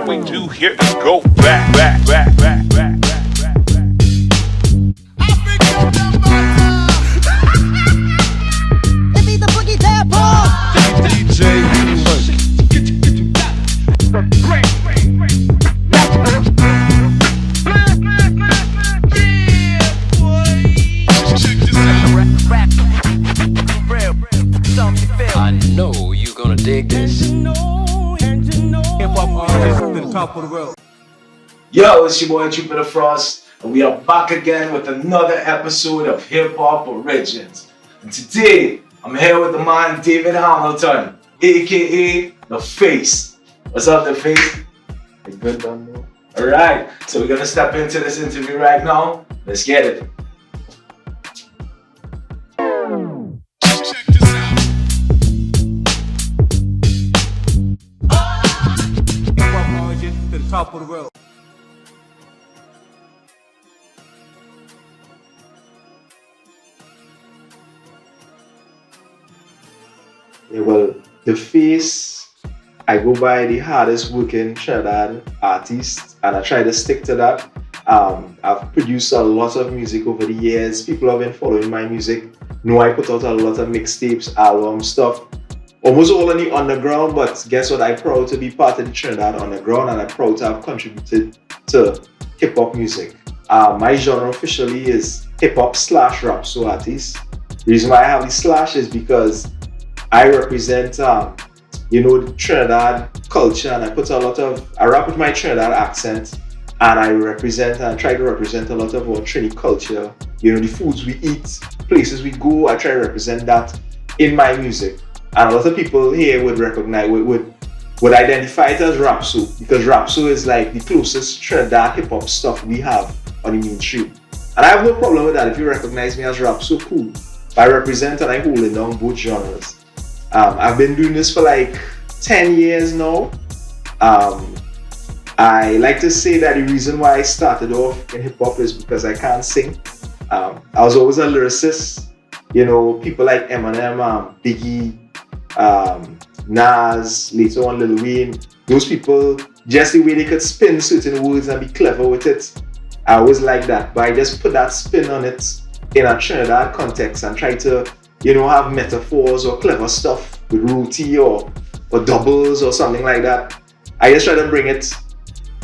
we do here is go back. It be the boogie tempo. I know you gonna dig this. Hip-hop artist to the top of the world. Yo, it's your boy Jupiter Frost, and we are back again with another episode of Hip Hop Origins. And today, I'm here with the man David Hamilton, aka Daface. What's up, Daface? You good, done? Alright, so we're gonna step into this interview right now. Let's get it. Hip-hop origins to the top of the world. Yeah, well, Daface, I go by the hardest working Trinidad artist, and I try to stick to that. I've produced a lot of music over the years. People have been following my music. Know I put out a lot of mixtapes, albums, stuff. Almost all on the underground, but guess what? I'm proud to be part of the Trinidad underground, and I'm proud to have contributed to hip hop music. My genre officially is hip hop / rap so artist. The reason why I have the slash is because I represent, the Trinidad culture, and I rap with my Trinidad accent, and I try to represent a lot of our Trini culture. The foods we eat, places we go, I try to represent that in my music. And a lot of people here would recognize, would identify it as rap so, because rap so is like the closest Trinidad hip hop stuff we have on the mainstream. And I have no problem with that. If you recognize me as rap so, cool. I represent and I hold it down both genres. I've been doing this for like 10 years now. I like to say that the reason why I started off in hip hop is because I can't sing. I was always a lyricist. People like Eminem, Biggie, Nas, later on Lil Wayne. Those people, just the way they could spin certain words and be clever with it, I always like that. But I just put that spin on it in a Trinidad context and try to have metaphors or clever stuff with roti or doubles or something like that. I just try to bring it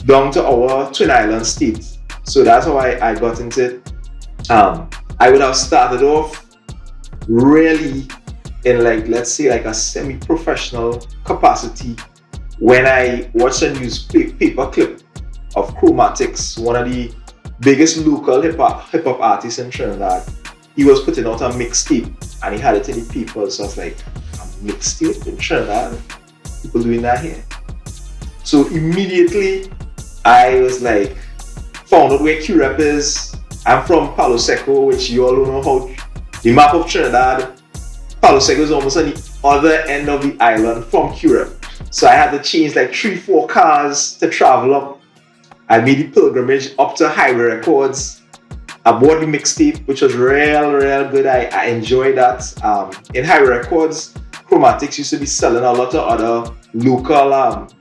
down to our Twin Island state. So that's how I got into it. I would have started off really in let's say a semi-professional capacity when I watched a newspaper clip of Chromatics, one of the biggest local hip hop artists in Trinidad. He was putting out a mixtape and he had it in the paper. So I was like, a mixtape in Trinidad? People doing that here? So immediately I was like, found out where Q-Rep is. I'm from Palo Seco, which you all don't know how the map of Trinidad. Palo Seco is almost on the other end of the island from Q-Rep. So I had to change 3-4 cars to travel up. I made the pilgrimage up to Highway Records. I bought the mixtape, which was real good. I enjoyed that. In Highway Records, Chromatics used to be selling a lot of other local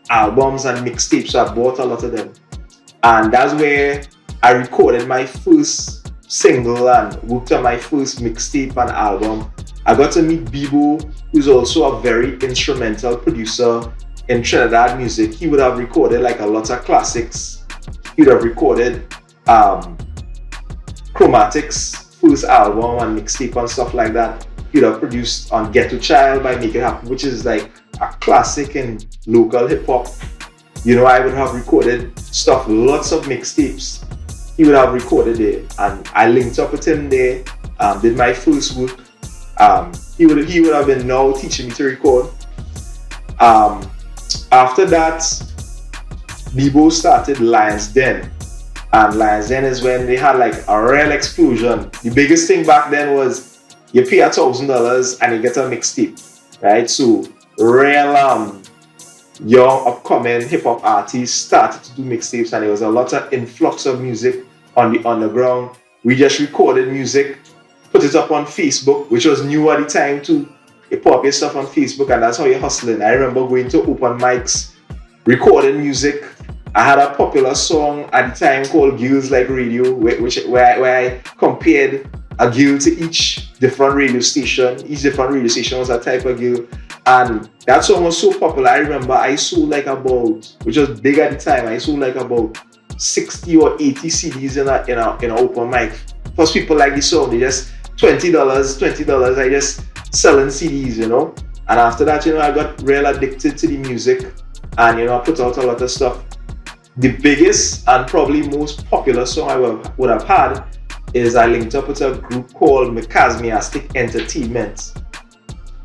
albums and mixtapes, so I bought a lot of them. And that's where I recorded my first single and worked on my first mixtape and album. I got to meet Bibo, who's also a very instrumental producer in Trinidad music. He would have recorded a lot of classics. He would have recorded Chromatics' first album and mixtape and stuff like that. He would have produced on Ghetto Child by Make It Happen, which is a classic in local hip hop. I would have recorded stuff, lots of mixtapes. He would have recorded it, and I linked up with him there, did my first work. He would have been now teaching me to record. After that, Bibo started Lions Den. And Lions Den is when they had a real explosion. The biggest thing back then was you pay $1,000 and you get a mixtape, right? So real young upcoming hip hop artists started to do mixtapes, and there was a lot of influx of music on the underground. We just recorded music, put it up on Facebook, which was new at the time too. You put up your stuff on Facebook, and that's how you're hustling. I remember going to open mics, recording music, I had a popular song at the time called Girls Like Radio, where I compared a girl to each different radio station. Each different radio station was a type of girl. And that song was so popular. I remember I sold like about, which was big at the time, I sold like about 60 or 80 CDs in a open mic. First people like the song, they just $20, I just selling CDs, you know. And after that, you know, I got real addicted to the music and, you know, I put out a lot of stuff. The biggest and probably most popular song I would have had is I linked up with a group called Mekazmiastic Entertainment.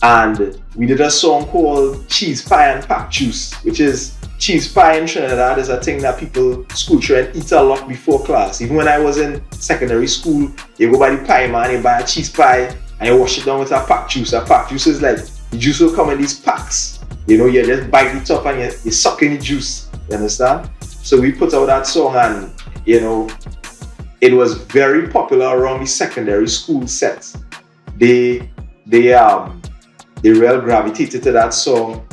And we did a song called Cheese Pie and Pack Juice, which is cheese pie in Trinidad is a thing that school children eat a lot before class. Even when I was in secondary school, you go by the pie man, you buy a cheese pie and you wash it down with a pack juice. A pack juice is like, the juice will come in these packs. You know, you just bite it up and you suck in the juice. You understand? So we put out that song and, you know, it was very popular around the secondary school set. They real gravitated to that song.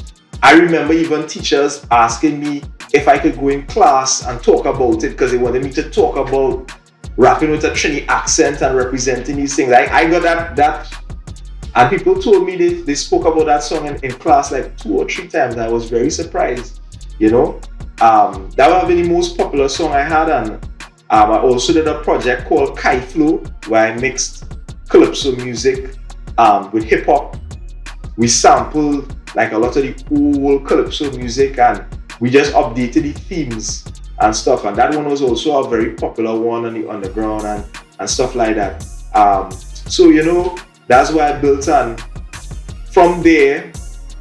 I remember even teachers asking me if I could go in class and talk about it because they wanted me to talk about rapping with a Trini accent and representing these things. I got that and people told me they spoke about that song in class like 2 or 3 times. I was very surprised, you know. That would have been the most popular song I had, and I also did a project called Kai Flow where I mixed calypso music with hip hop. We sampled like a lot of the old calypso music and we just updated the themes and stuff, and that one was also a very popular one on the underground and stuff like that. So you know, that's why I built, and from there,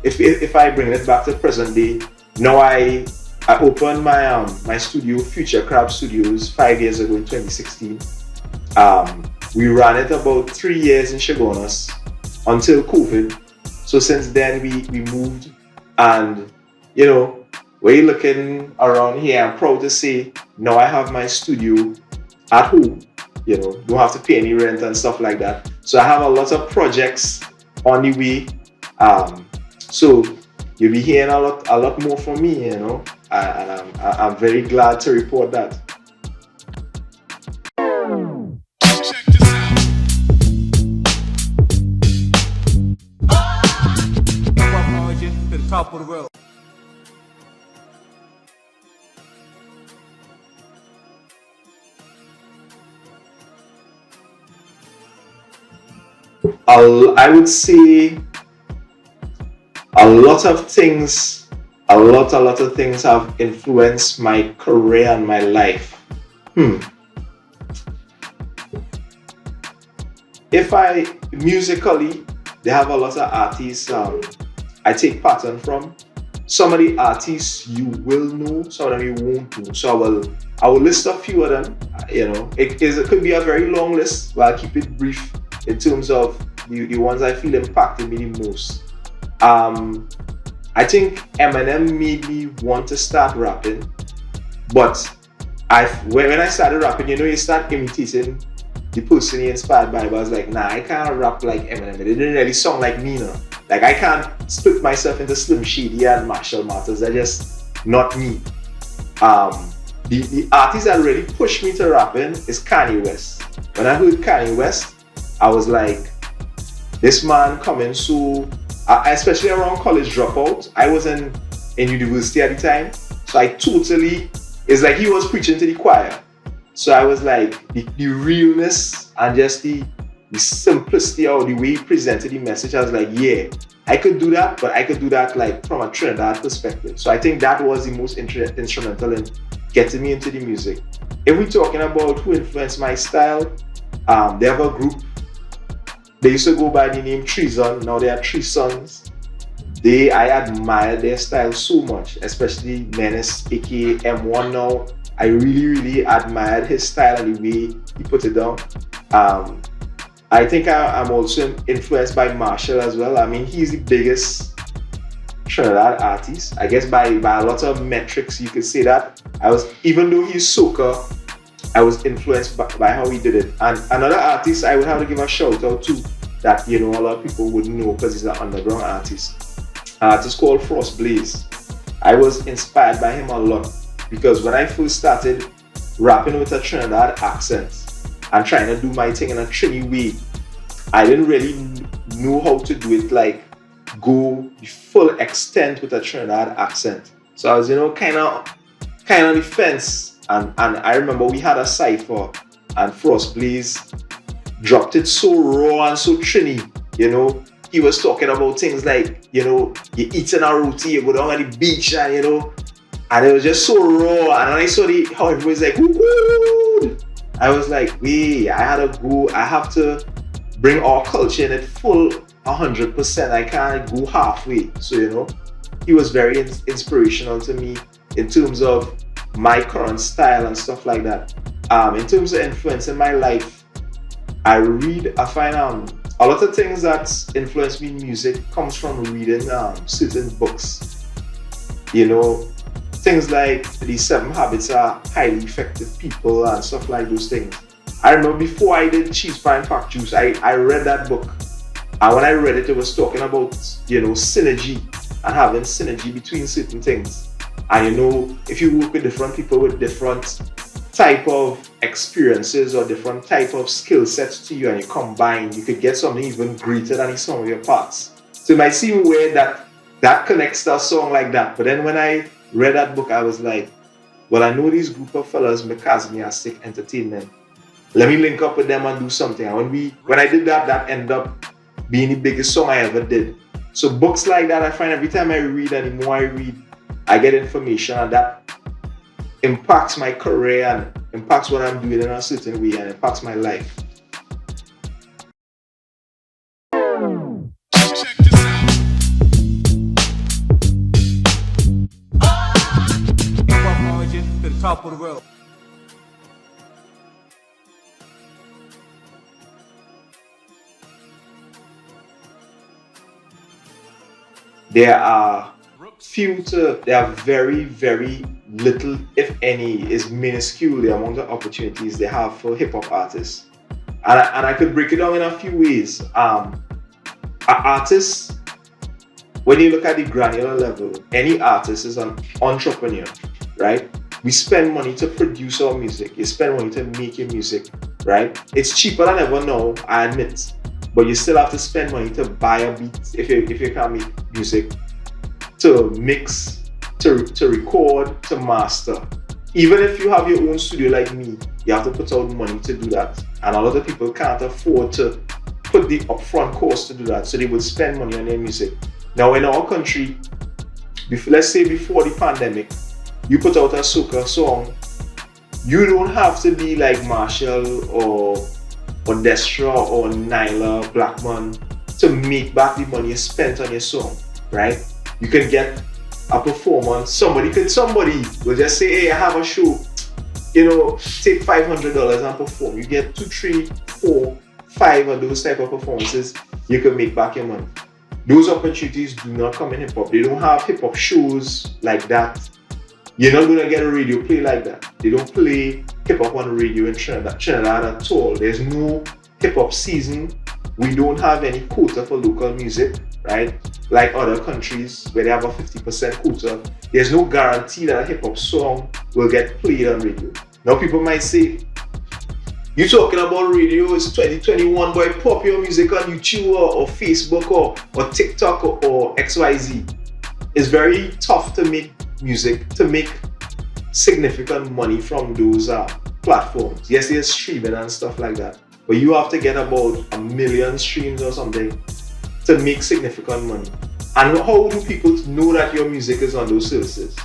if I bring it back to present day, now I opened my studio, Future Crab Studios, 5 years ago in 2016. We ran it about 3 years in Chagonas until COVID. So since then we moved, and you know, when you're looking around here, I'm proud to say now I have my studio at home. You know, don't have to pay any rent and stuff like that. So I have a lot of projects on the way. So you'll be hearing a lot more from me, you know, and I'm very glad to report that. To the top of the world. I would say a lot of things have influenced my career and my life. Musically, they have a lot of artists I take pattern from. Some of the artists you will know, some of them you won't know. So I will list a few of them. You know, it could be a very long list, but I'll keep it brief in terms of the ones I feel impacted me the most. I think Eminem made me want to start rapping, but when I started rapping, you know, you start imitating the person you inspired by. But I was like, nah, I can't rap like Eminem. It didn't really sound like me now. Like I can't split myself into Slim Shady and Marshall Mathers. They're just not me. The artist that really pushed me to rapping is Kanye West. When I heard Kanye West, I was like, this man coming so, especially around college dropout. I was in university at the time, so it's like he was preaching to the choir. So I was like, the realness and just the simplicity or the way he presented the message, I was like, yeah, I could do that, but I could do that like from a Trinidad perspective. So I think that was the most instrumental in getting me into the music. If we're talking about who influenced my style, they have a group. They used to go by the name Treason. Now they are Three Sons. I admire their style so much, especially Menace, aka M1 now. I really, really admired his style and the way he put it down. I think I'm also influenced by Marshall as well. I mean, he's the biggest Trinidad artist. I guess by a lot of metrics, you could say that. Even though he's soca, I was influenced by how he did it. And another artist I would have to give a shout out to that, you know, a lot of people wouldn't know because he's an underground artist. An artist called Frost Blaze. I was inspired by him a lot. because when I first started rapping with a Trinidad accent and trying to do my thing in a Trini way, I didn't really know how to do it, like go the full extent with a Trinidad accent. So I was, kind of on the fence. And I remember we had a cypher and Frost Blaze dropped it so raw and so Trini, He was talking about things like, you're eating a roti, you go down on the beach and, and it was just so raw. And when I saw how everybody's like, woo, I was like, wait, I have to bring our culture in it full 100%. I can't go halfway. So, he was very inspirational to me in terms of my current style and stuff like that. In terms of influence in my life, I find a lot of things that influence me in music comes from reading certain books. Things like The 7 Habits of Highly Effective People and stuff like those things. I remember before I did Cheese Pie and Pack Juice, I read that book. And when I read it, it was talking about, synergy and having synergy between certain things. And if you work with different people with different type of experiences or different type of skill sets to you and you combine, you could get something even greater than the sum of your parts. So it might seem weird that connects to a song like that. But then when I read that book, I was like, well, I know these group of fellas make Asmiastic Entertainment. Let me link up with them and do something. And when I did that ended up being the biggest song I ever did. So books like that, I find every time I read and the more I read, I get information and that impacts my career and impacts what I'm doing in a certain way and impacts my life. Check this out. From origin to the top of the world. There are very, very little, if any, is minuscule the amount of opportunities they have for hip-hop artists. And I could break it down in a few ways. An artist, when you look at the granular level, any artist is an entrepreneur, right? We spend money to produce our music. You spend money to make your music, right? It's cheaper than ever now, I admit. But you still have to spend money to buy a beat if you can't make music, to mix, to record, to master. Even if you have your own studio like me, you have to put out money to do that. And a lot of people can't afford to put the upfront cost to do that, so they would spend money on their music. Now in our country, let's say before the pandemic, you put out a soca song, you don't have to be like Marshall or Destra or Nyla Blackman to make back the money you spent on your song, right? You can get a performance. Somebody will just say, hey, I have a show, take $500 and perform. You get 2, 3, 4, 5 of those type of performances, you can make back your money. Those opportunities do not come in hip hop. They don't have hip hop shows like that. You're not gonna get a radio play like that. They don't play hip hop on the radio in Trinidad at all. There's no hip hop season. We don't have any quota for local music, right? Like other countries where they have a 50% quota. There's no guarantee that a hip hop song will get played on radio. Now people might say, you talking about radio, it's 2021, boy, pop your music on YouTube or Facebook or TikTok or XYZ. It's very tough to make music, to make significant money from those platforms. Yes, there's streaming and stuff like that, but you have to get about 1 million streams or something to make significant money. And how do people know that your music is on those services?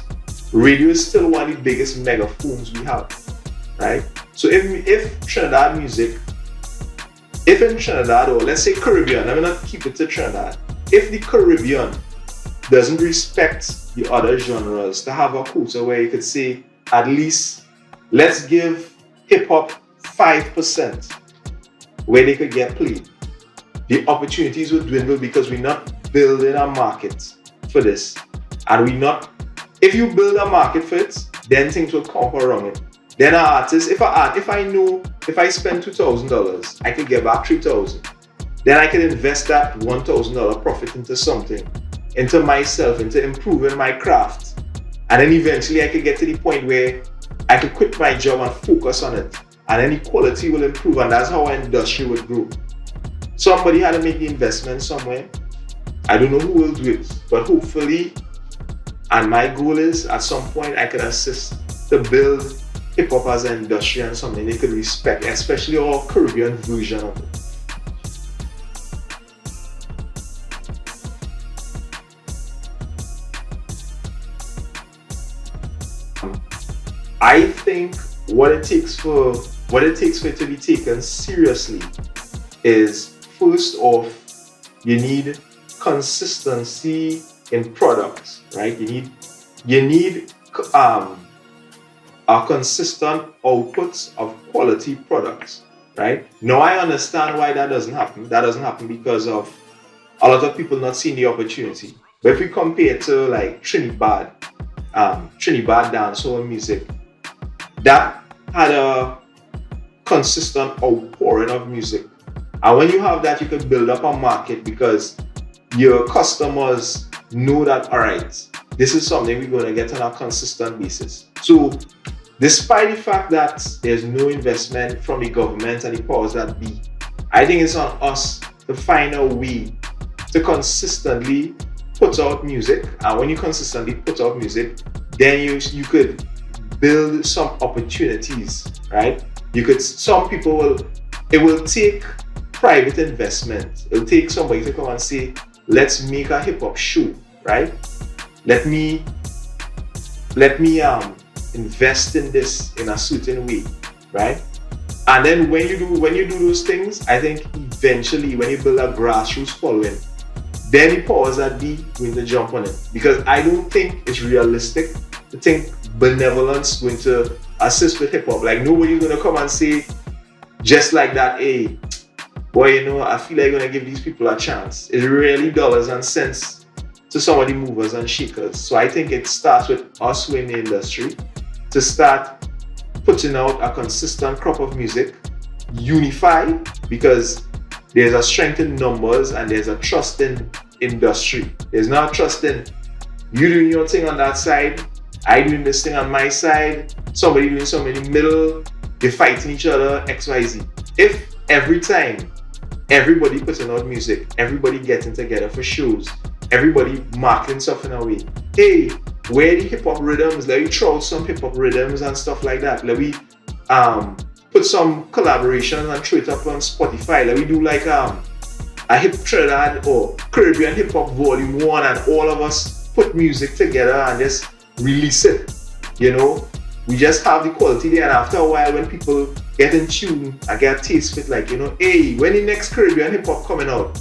Radio is still one of the biggest megaphones we have, right? So if Trinidad music, if in Trinidad, or let's say Caribbean, I'm gonna keep it to Trinidad, if the Caribbean doesn't respect the other genres to have a quota where you could say, at least let's give hip hop 5% where they could get played, the opportunities would dwindle because we're not building a market for this. And if you build a market for it, then things will come around it. Then an artist, if I know if I spend $2,000, I could get back $3,000. Then I can invest that $1,000 profit into something, into myself, into improving my craft. And then eventually I could get to the point where I could quit my job and focus on it. And then the quality will improve, and that's how our industry would grow. Somebody had to make the investment somewhere. I don't know who will do it, but hopefully, and my goal is at some point I could assist to build hip hop as an industry and something they could respect, especially our Caribbean version of it. I think what it takes for it to be taken seriously is, first off, you need consistency in products, right? You need a consistent outputs of quality products, right? Now I understand why that doesn't happen. That doesn't happen because of a lot of people not seeing the opportunity. But if we compare to like Trinidad dancehall music, that had a consistent outpouring of music. And when you have that, you can build up a market because your customers know that, all right, this is something we're going to get on a consistent basis. So despite the fact that there's no investment from the government and the powers that be, I think it's on us to find a way to consistently put out music. And when you consistently put out music, then you could build some opportunities, right? It will take private investment. It'll take somebody to come and say, let's make a hip hop show, right? Let me invest in this in a certain way, right? And then when you do those things, I think eventually when you build a grassroots following, then the powers that be going to jump on it. Because I don't think it's realistic to think benevolence going to assist with hip hop. Like nobody's gonna come and say just like that, hey, boy, I feel like I'm gonna give these people a chance. It's really dollars and cents to some of the movers and shakers. So I think it starts with us who in the industry to start putting out a consistent crop of music, unify, because there's a strength in numbers and there's a trust in industry. There's not trust in you doing your thing on that side, I doing this thing on my side, somebody doing something in the middle, they're fighting each other, XYZ. If every time everybody putting out music, everybody getting together for shows, everybody marketing stuff in a way, hey, where the hip hop rhythms, let me throw out some hip hop rhythms and stuff like that. Let me put some collaborations and throw it up on Spotify. Let me do like a hip Trinidad or Caribbean hip hop volume 1 and all of us put music together and just release it. We just have the quality there, and after a while when people get in tune and get a taste for it, like, hey, when the next Caribbean hip hop coming out,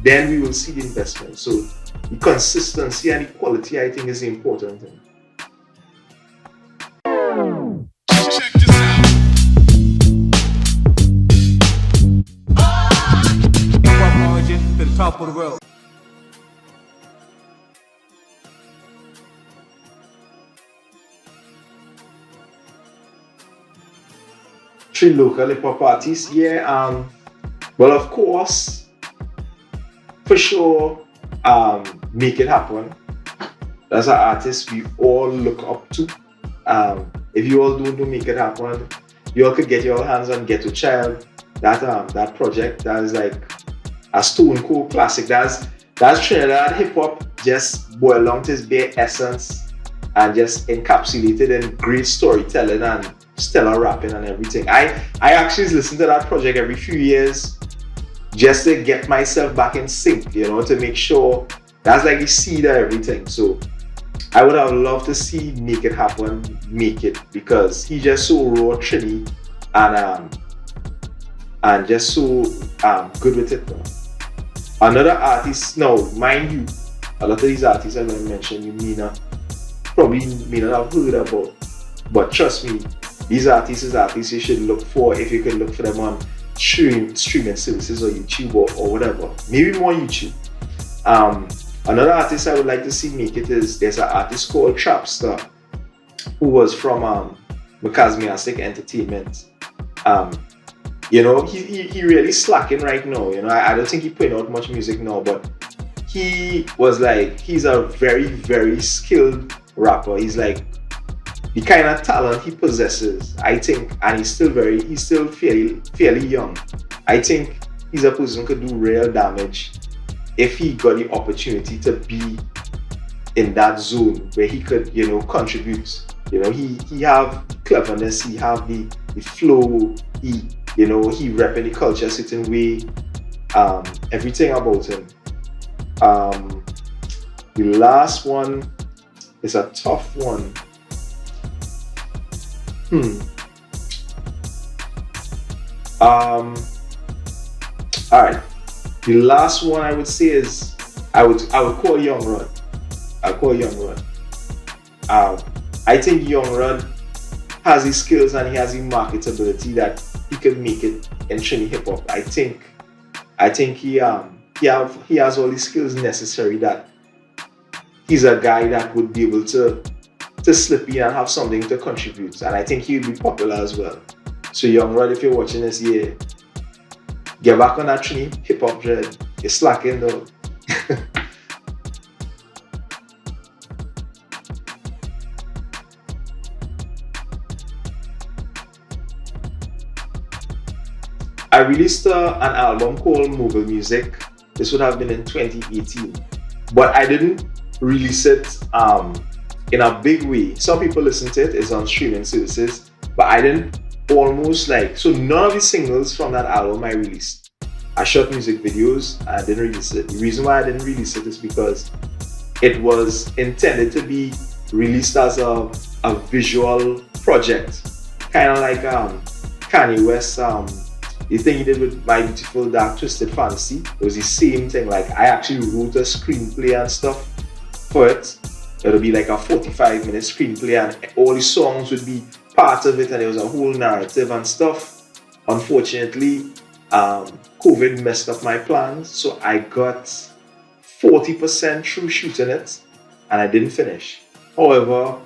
then we will see the investment. So the consistency and the quality, I think, is the important thing. Check this out. From origin to the top of the world. Three local hip hop artists, yeah. Well, of course, for sure, Make It Happen. That's an artist we all look up to. If you all don't do Make It Happen, you all could get your hands on Ghetto Child. That project, that is like a stone cold classic. That's Trinidad hip hop just boiled down to its bare essence and just encapsulated in great storytelling and stellar rapping and everything. I actually listen to that project every few years just to get myself back in sync, to make sure that's like the seed of everything. So I would have loved to see Make It Happen make it, because he's just so raw, Trini, and just so good with it. Another artist, now mind you, a lot of these artists I'm going to mention you probably may not have heard about, but trust me, these artists is artists you should look for if you can look for them on streaming services or YouTube or whatever. Maybe more YouTube. Another artist I would like to see make it is, there's an artist called Trapstar who was from Macasmiastic Entertainment. He really slacking right now. I don't think he's putting out much music now, but he's a very, very skilled rapper. He's like the kind of talent he possesses, I think, and he's still fairly young. I think he's a person who could do real damage if he got the opportunity to be in that zone where he could, contribute. He have cleverness, he have the flow, he repping the culture a certain way, everything about him. The last one is a tough one. Alright. The last one I would say is I would call Young Rod. I'll call Young Rod. I think Young Rod has the skills and he has the marketability that he can make it in Trini hip hop. I think he has all the skills necessary that he's a guy that would be able to slip in and have something to contribute, and I think he'll be popular as well. So Young Rod, if you're watching this, get back on that Trini hip hop dread. You're slacking though. I released an album called Mobile Music. This would have been in 2018, but I didn't release it in a big way. Some people listen to it, it's on streaming services, but I didn't so none of the singles from that album I released. I shot music videos and I didn't release it. The reason why I didn't release it is because it was intended to be released as a visual project, kind of like Kanye West, the thing he did with My Beautiful Dark Twisted Fantasy. It was the same thing. Like, I actually wrote a screenplay and stuff for it. It'll be like a 45-minute screenplay and all the songs would be part of it, and there was a whole narrative and stuff. Unfortunately, COVID messed up my plans, so I got 40% through shooting it and I didn't finish. However,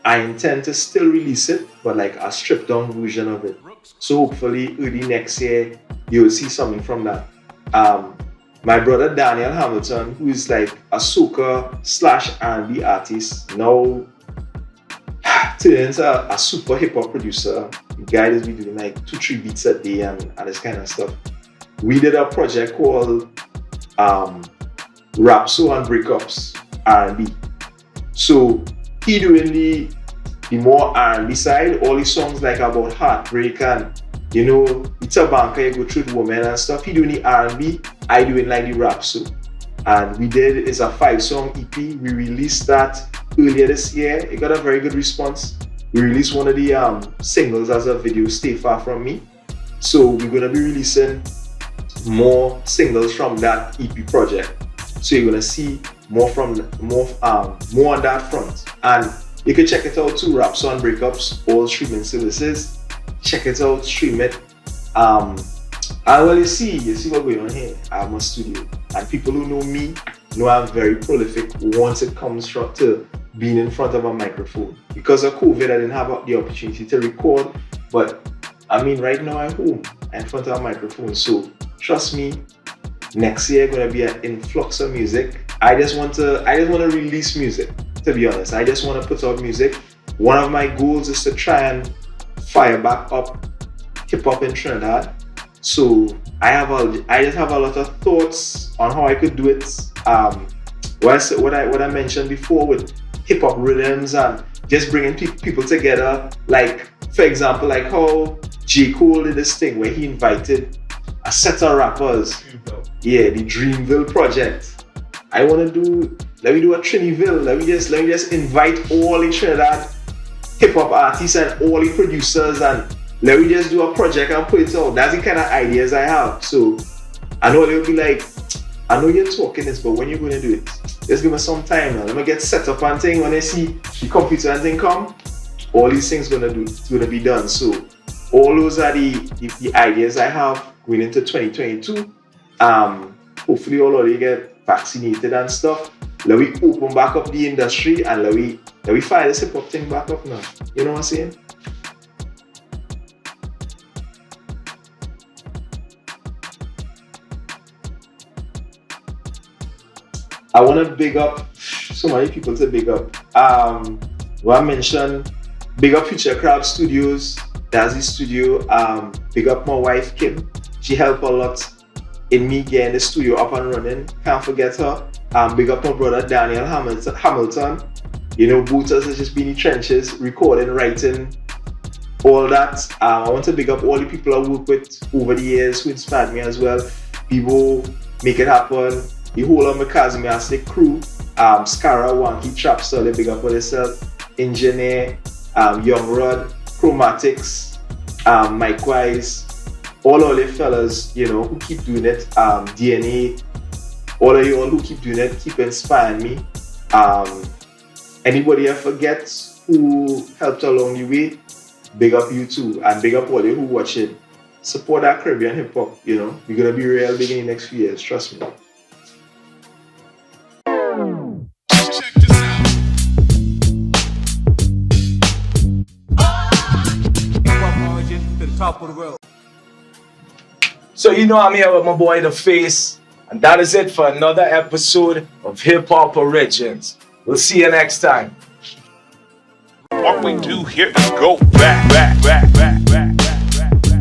I intend to still release it, but like a stripped down version of it. So hopefully early next year, you'll see something from that. My brother Daniel Hamilton, who is like a soca/R&B artist, now turned into a super hip hop producer. The guy is doing like 2-3 beats a day and this kind of stuff. We did a project called Rap So and Breakups R&B. So he doing the more R&B side, all his songs like about heartbreak and it's a banker, you go through the woman and stuff. He doing the R&B, I doing like the rap so. And it's a 5-song EP. We released that earlier this year. It got a very good response. We released one of the singles as a video, Stay Far From Me. So we're gonna be releasing more singles from that EP project. So you're gonna see more on that front. And you can check it out too, Rap So and Breakups, all streaming services. Check it out, stream it. And well, you see what's going on here. I have my studio, and people who know me know I'm very prolific once it comes to being in front of a microphone. Because of COVID, I didn't have the opportunity to record, but I mean, right now I'm home in front of a microphone. So trust me, next year gonna be an influx of music. I just want to release music. To be honest, I just want to put out music. One of my goals is to try and fire back up hip hop in Trinidad. So I just have a lot of thoughts on how I could do it. What I mentioned before with hip hop rhythms and just bringing people together. Like, for example, like how J. Cole did this thing where he invited a set of rappers. Yeah, the Dreamville project. Let me do a Triniville. Let me just invite all the Trinidad hip hop artists and all the producers, and let me just do a project and put it out. That's the kind of ideas I have. So I know they'll be like, I know you're talking this, but when you're gonna do it? Just give me some time now. Let me get set up and thing. When I see the computer and thing come, all these things gonna be done. So all those are the ideas I have going into 2022. Hopefully all of you get vaccinated and stuff. Let we open back up the industry and let we fire this hip hop thing back up now. You know what I'm saying? I want to big up so many people to big up. Well, I mentioned big up Future Crab Studios, that's the studio. Big up my wife Kim. She helped a lot in me getting the studio up and running. Can't forget her. Big up my brother Daniel Hamilton. You know, both of us has just been in the trenches, recording, writing, all that. I want to big up all the people I work with over the years who inspired me as well. People make it happen. The whole of my Casimir Stick crew, Scara, Wanky, Trap, Solid, big up for yourself. Engineer, Young Rod, Chromatics, Mike Wise, all the fellas, you know, who keep doing it. DNA, all of you all who keep doing it, keep inspiring me. Anybody I forget who helped along the way, big up you too, and big up all you who watching. Support that Caribbean hip hop, you know. We're gonna be real big in the next few years, trust me. Check this out. Hip-hop origin to the top of the world. So you know I'm here with my boy Daface, and that is it for another episode of Hip Hop Origins. We'll see you next time. What we do here is go back, back, back, back, back, back, back, back.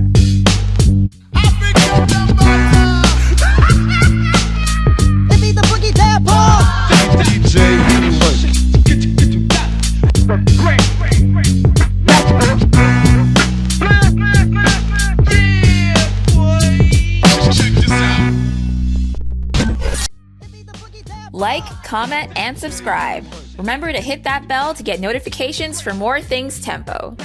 It be the boogie tempo. Check this out. It be the boogie tempo. Like, comment, and subscribe. Remember to hit that bell to get notifications for more things Tempo.